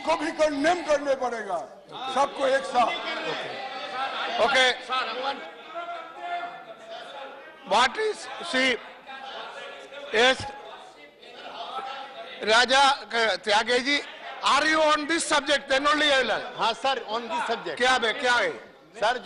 उसको भी कंडेम करने पड़ेगा, सबको एक साथ। Okay. What is, see, yes, Raja Tyagiji, are you on this subject? Then only I will. हाँ सर, ऑन दिस सब्जेक्ट। क्या बे, क्या है? सर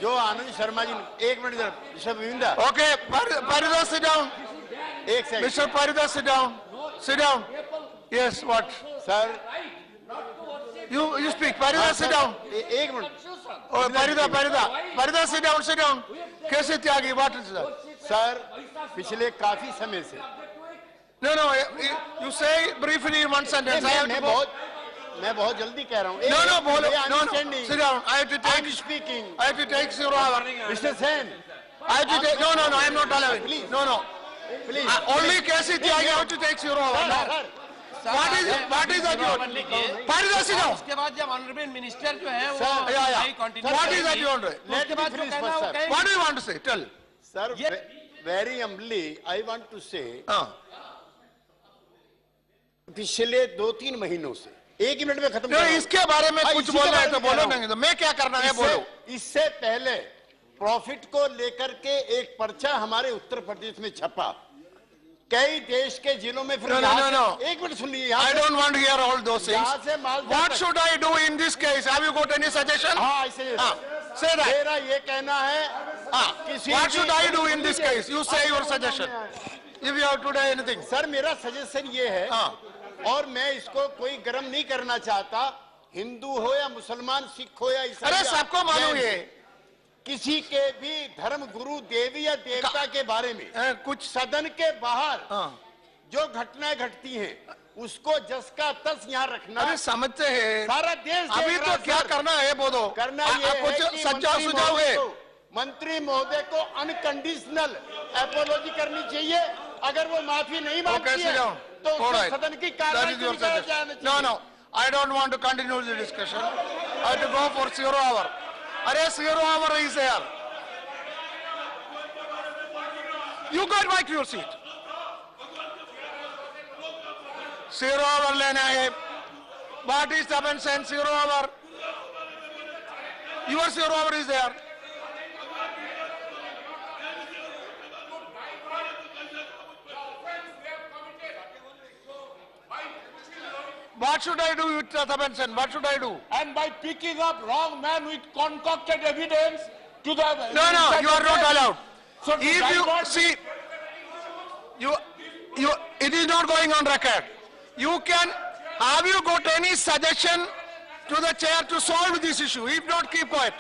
जो आनंद शर्मा जी, एक minute sir, mister Vivinda. Okay, Parida, sit down. एक second. Mr. Parida, sit down. Sit down. Yes, what? Sir, You speak. Parida, sit down. एक minute. Oh, Parida, sit down, sit down. कैसे Tyagi? What is that? Sir, पिछले काफी समय से। No, you say briefly in one sentence. मैं बहुत जल्दी कह रहा हूँ। No, बोलो. No, sit down. I have to take. I'm speaking. I have to take 0 hour. Mr. Sen. I have to take. No, I am not allowing. Please. No. Please. Only कैसे त्यागी? I have to take 0 hour. No. What is that? Parida, sit down. उसके बाद जब honourable minister जो है वो What is that you want to say? Let me finish first, sir. What do you want to say? Tell. Sir, very humbly, I want to say, पिछले 2-3 महीनों से, एक ही मिनट में खत्म नहीं, इसके बारे में कुछ बोलना है तो बोलो, नहीं तो मैं क्या करना है बोलो। इससे पहले प्रॉफिट को लेकर के एक पर्चा हमारे उत्तर प्रदेश में छपा, कई देश के जिलों में। फिर no. एक मिनट सुनिए। I don't want to hear all those things. What should I do in this case? Have you got any suggestion? हाँ, ऐसे say that. मेरा ये कहना है, what should I do in this case? You say your suggestion. If you have today anything. Sir, मेरा suggestion ये है, और मैं इसको कोई गरम नहीं करना चाहता, हिंदू हो या मुसलमान, सिख हो या ईसाई, अरे सबको मालूम है, किसी के भी धर्म गुरु, देवी या देवता के बारे में कुछ सदन के बाहर जो घटनाएं घटती हैं उसको जस का तस यहाँ रखना। अरे समझते हैं, सारा देश अभी तो क्या करना है बोलो। करना ये है कि सुझाव है, मंत्री महोदय को अनकंडीशनल अपोलॉजी करनी चाहिए। अगर वो माफी नहीं मांगती है तो सदन की कार्रवाई। No, I don't want to continue the discussion. I have to go for 0 hour. अरे 0 hour is there. You got back to your seat. 0 hour लेना है. What is 7 cents 0 hour? Your 0 hour is there. What should I do with 7 cents? What should I do? And by picking up wrong man with concocted evidence to the... No, you are not allowed. So if you see, it is not going on record. You can, have you got any suggestion to the chair to solve this issue? If not, keep quiet.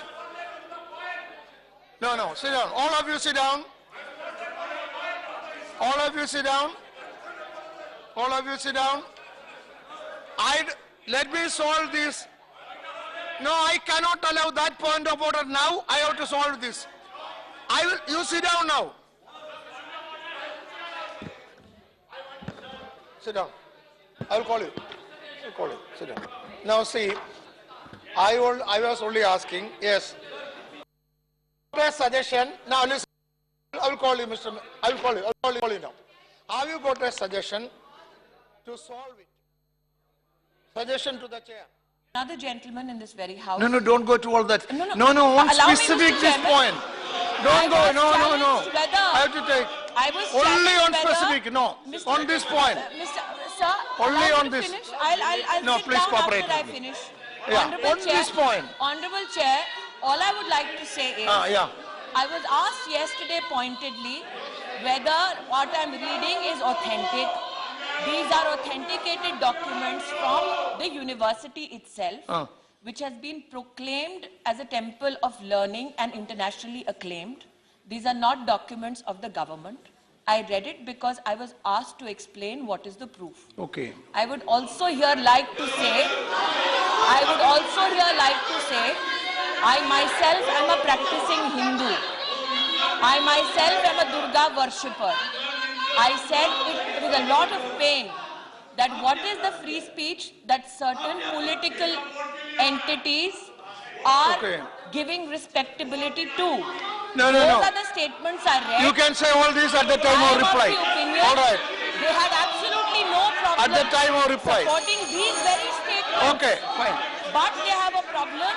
No, sit down. All of you sit down. All of you sit down. All of you sit down. Let me solve this. No, I cannot allow that point of order now. I have to solve this. You sit down now. Sit down. I will call you. Sit down. Now see, I was only asking, yes. A suggestion. Now listen. I will call you, Mr. I will call you now. Have you got a suggestion to solve it? Suggestion to the chair. Another gentleman in this very house. No, don't go to all that. No, on allow me, specific Mr. this Chairman. point. Don't go, no. I have to take. I was only on whether, specific, no. Mr. On this point. Sir, only on this. Finish. I'll no, sit please down cooperate after I with me. finish. Yeah, Honorable on Chair, this point. Honorable Chair, all I would like to say is, I was asked yesterday pointedly whether what I'm reading is authentic. These are authenticated documents from the university itself, which has been proclaimed as a temple of learning and internationally acclaimed. These are not documents of the government. I read it because I was asked to explain what is the proof. Okay. I would also here like to say, I myself am a practicing Hindu. I myself am a Durga worshipper. I said it with a lot of pain that what is the free speech that certain political entities are giving respectability to. No. Those are the statements I read. You can say all this at the time of reply. Opinion, all right. They had absolutely no problem at the time of reply. supporting these very Okay, fine. But they have a problem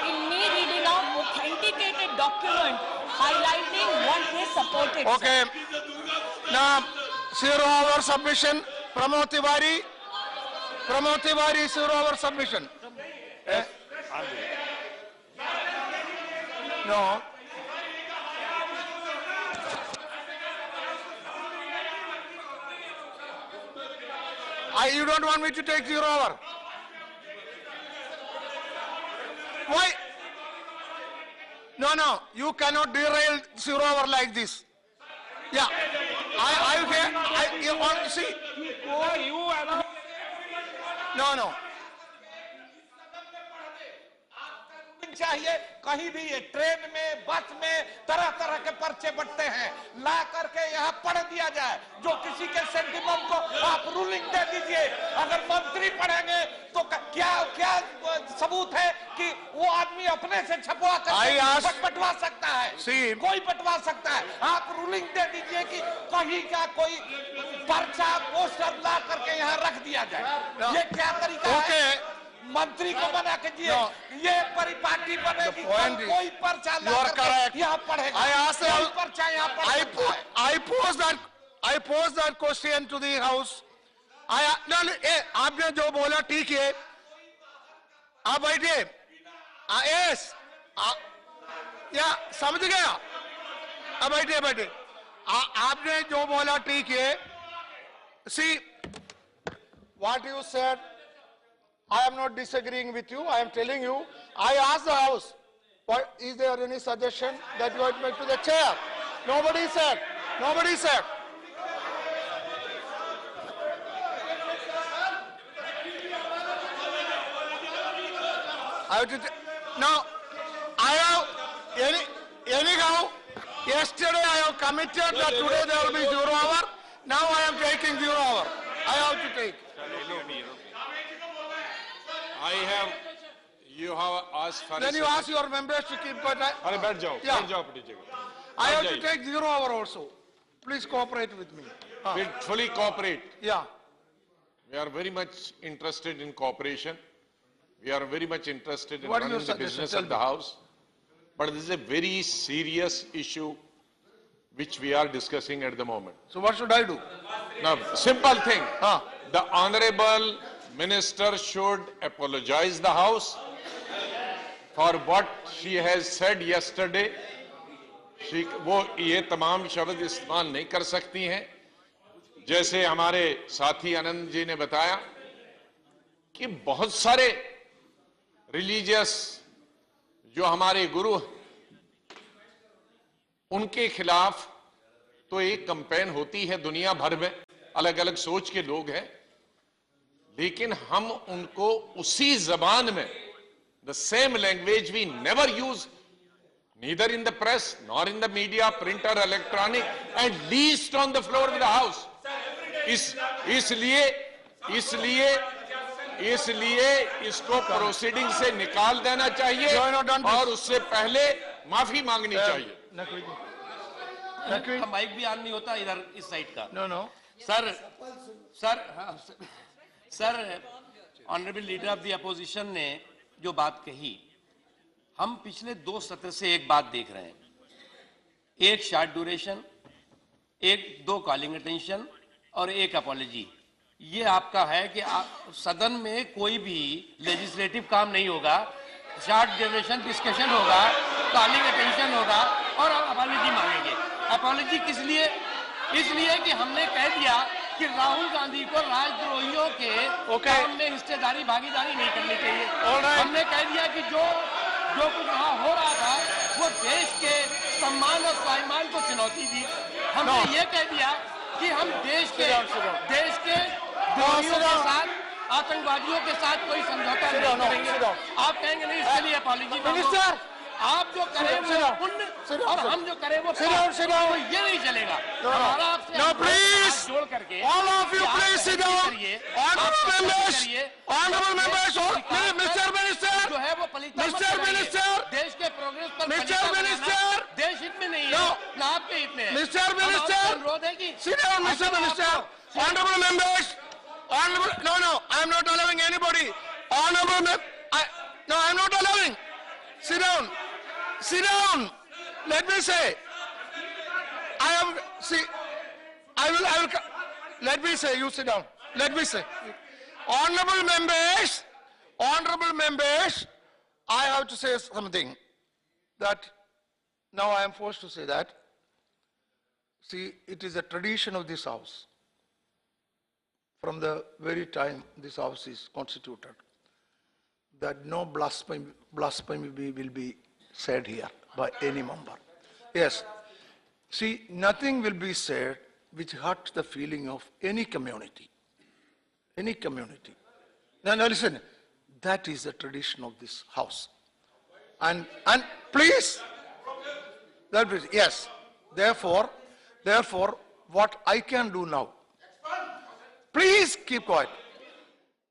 in me reading out authenticated document highlighting what they supported. sir. Okay. Now, 0-hour submission. Pramod Tiwari, 0-hour submission. No. You don't want me to take 0-hour? Why? No, you cannot derail 0-hour like this. Yeah, you want to see? No. चाहिए कहीं भी ये train में बस में तरह तरह के पर्चे बंटते हैं ला करके यहाँ पढ़ दिया जाए जो किसी के सेंटिमेंट को आप रूलिंग दे दीजिए अगर मंत्री पढ़ेंगे तो क्या सबूत है कि वो आदमी अपने से छपवा कर बंटवा सकता है कोई बंटवा सकता है आप रूलिंग दे दीजिए कि कहीं का कोई पर्चा पोस्टर ला करके यहाँ रख दिया जाए ये क्या तरीका है मंत्री को मना कीजिए ये परिपाटी बनेगी कोई पर्चा यहाँ पढ़ेगा पर्चा यहाँ पढ़ेगा I pose that question to the house. आपने जो बोला ठीक है आप बैठिए यस या समझ गया अब बैठिए आपने जो बोला ठीक है see what you said I am not disagreeing with you. I am telling you. I asked the house, what, is there any suggestion that you want to make to the chair? Nobody said. I have to now, I have, anyhow, yesterday I have committed that today there will be 0-hour. Now I am taking 0-hour. I have to take. You have asked for Then you ask your members to keep quiet. अरे बैठ जाओ I have to take 0-hour also. Please cooperate with me. We'll fully cooperate. Yeah. We are very much interested in cooperation. We are very much interested in What is running your the business suggestion? of the house. But this is a very serious issue which we are discussing at the moment. So what should I do? Now, simple thing. The Honorable Minister should apologize the House for what she has said yesterday. वो ये तमाम शब्द इस्तेमाल नहीं कर सकती हैं जैसे हमारे साथी आनंद जी ने बताया कि बहुत सारे रिलीजियस जो हमारे गुरु उनके खिलाफ तो एक कैंपेन होती है दुनिया भर में अलग अलग सोच के लोग हैं लेकिन हम उनको उसी जबान में the same language we never use neither in the press nor in the media print or electronic and least on the floor of the house इसलिए इसको प्रोसीडिंग से निकाल देना चाहिए और उससे पहले माफी मांगनी चाहिए माइक भी ऑन नहीं होता इधर इस साइड का No. Sir honourable leader of the opposition ने जो बात कही हम पिछले 2 सत्र से एक बात देख रहे हैं एक शॉर्ट ड्यूरेशन 2 कॉलिंग अटेंशन और 1 अपॉलॉजी ये आपका है कि सदन में कोई भी लेजिस्लेटिव काम नहीं होगा शॉर्ट ड्यूरेशन डिस्कशन होगा कॉलिंग अटेंशन होगा और अपॉलॉजी मांगेंगे अपॉलॉजी किस लिए इसलिए कि हमने कह दिया कि राहुल गांधी को राजद्रोहियों के काम में हिस्सेदारी भागीदारी नहीं करनी चाहिए हमने कह दिया कि जो कुछ वहां हो रहा था वो देश के सम्मान और स्वाभिमान को चुनौती दी हमने ये कह दिया कि हम देश के द्रोहियों के साथ आतंकवादियों के साथ कोई समझौता नहीं करेंगे आप कहेंगे नहीं इसके लिए अपॉलॉजी आप जो करें वो पुण्य और हम जो करें वो तो ये नहीं चलेगा हमारा आपसे प्लीज जोड़ करके all of you please sit down honorable members Mr. Minister जो है वो Mr. Minister देश के प्रोग्रेस पर Mr. Minister देश हित में नहीं है ना आपके हित में Mr. Minister अनुरोध है कि sit down Mr. Minister honorable members no I am not allowing anybody Honorable member, no, I'm not allowing. Sit down. Sit down. Let me say. I will, let me say, you sit down. Let me say. Honorable members, I have to say something that now I am forced to say that. See, it is a tradition of this house from the very time this house is constituted that no blasphemy will be said here by any member. Yes. See, nothing will be said which hurts the feeling of any community. Any community. Now listen, that is the tradition of this house. And please, yes, therefore, what I can do now, please keep quiet.